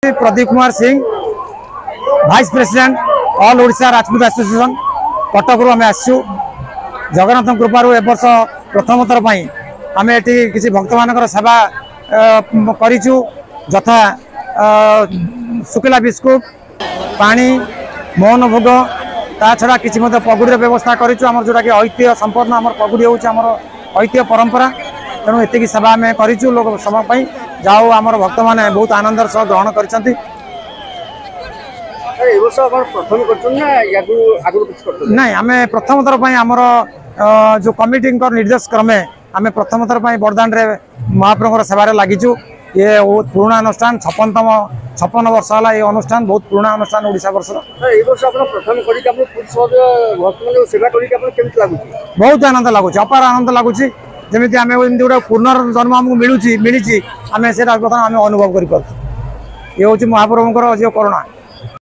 हूँ Pradeep Kumar Singh vice president all Odisha Rajput association Cuttack रु आम आसु जगन्नाथ कृपार ए वर्ष प्रथम थर आम ये किसी भक्त मान सेवा करूँ यथा शुक्ला बिस्कुट पानी मोहन भोग ता छड़ा किसी पगुड़ी व्यवस्था करूँ जोटा कि ऐतिह्य संपन्न आम पगुड़ी हूँ आम ऐतिह्य परंपरा तेणु एति सेवा आम करूँ लोक समय जाओ आम भक्त मैंने बहुत आनंदर सह ग्रहण कर नहीं आम प्रथम थर आमर जो कमिटी निर्देश क्रमे आम प्रथम थर बरदान महाप्रभु सेवार लगिचु ये पुराना अनुष्ठान 56 वर्ष है ये अनुष्ठान बहुत पुराना अनुष्ठान ओडिशा वर्ष बहुत आनंद लगुच अपार आनंद लगुच जमी आम गोटे पुनर्जन्म आमको मिली आम से आम अनुभव कर ये हूँ महाप्रभुଙ୍କର जो करुणा।